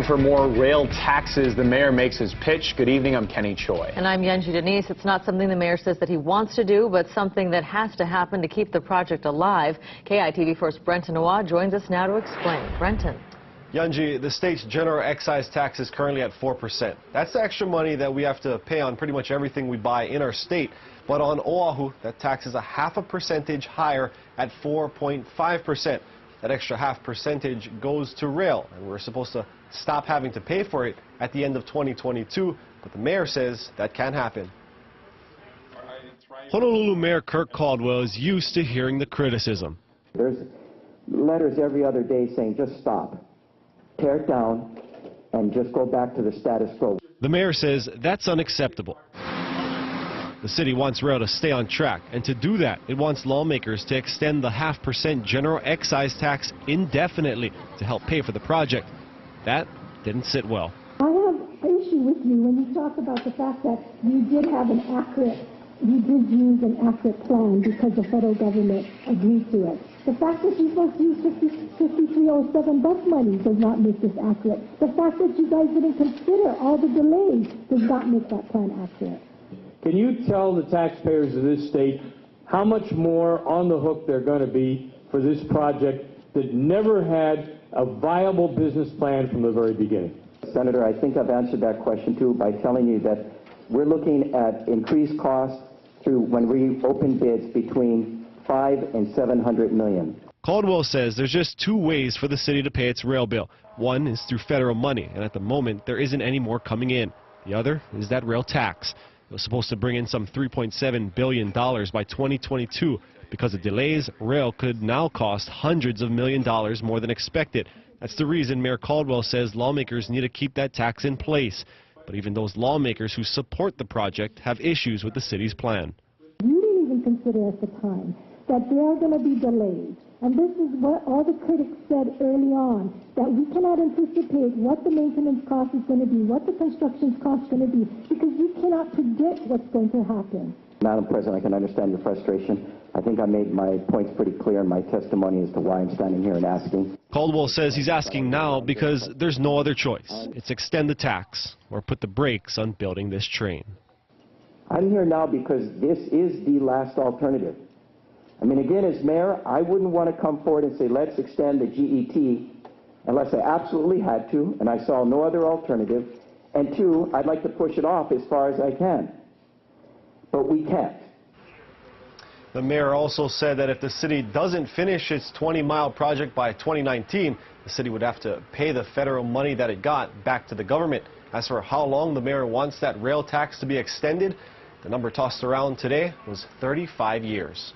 for more rail taxes. The mayor makes his pitch. Good evening, I'm Kenny Choi. And I'm Yunji Denise. It's not something the mayor says that he wants to do, but something that has to happen to keep the project alive. KITV4's Brenton Noah joins us now to explain. Brenton. Yunji, the state's general excise tax is currently at 4%. That's the extra money that we have to pay on pretty much everything we buy in our state. But on Oahu, that tax is a 0.5 percentage higher at 4.5%. That extra 0.5 percentage goes to rail, and we're supposed to stop having to pay for it at the end of 2022. But the mayor says that can't happen. Honolulu Mayor Kirk Caldwell is used to hearing the criticism. There's letters every other day saying just stop. Tear it down and just go back to the status quo. The mayor says that's unacceptable. The city wants rail to stay on track, and to do that, it wants lawmakers to extend the 0.5% general excise tax indefinitely to help pay for the project. That didn't sit well. I have an issue with you when you talk about the fact that you did use an accurate plan because the federal government agreed to it. The fact that you're supposed to use 5307 bus money does not make this accurate. The fact that you guys didn't consider all the delays does not make that plan accurate. Can you tell the taxpayers of this state how much more on the hook they're going to be for this project that never had a viable business plan from the very beginning? Senator, I think I've answered that question too by telling you that we're looking at increased costs through when we open bids between $500 and $700 million. Caldwell says there's just two ways for the city to pay its rail bill. One is through federal money, and at the moment there isn't any more coming in. The other is that rail tax. It was supposed to bring in some $3.7 billion by 2022. Because of delays, rail could now cost hundreds of millions of dollars more than expected. That's the reason Mayor Caldwell says lawmakers need to keep that tax in place. But even those lawmakers who support the project have issues with the city's plan. You didn't even consider at the time that there are going to be delays. And this is what all the critics said early on, that we cannot anticipate what the maintenance cost is going to be, what the construction cost is going to be, because you cannot predict what's going to happen. Madam President, I can understand your frustration. I think I made my points pretty clear in my testimony as to why I'm standing here and asking. Caldwell says he's asking now because there's no other choice. It's extend the tax or put the brakes on building this train. I'm here now because this is the last alternative. I mean, again, as mayor, I wouldn't want to come forward and say, let's extend the GET unless I absolutely had to, and I saw no other alternative. And two, I'd like to push it off as far as I can. But we can't. The mayor also said that if the city doesn't finish its 20-mile project by 2019, the city would have to pay the federal money that it got back to the government. As for how long the mayor wants that rail tax to be extended, the number tossed around today was 35 years.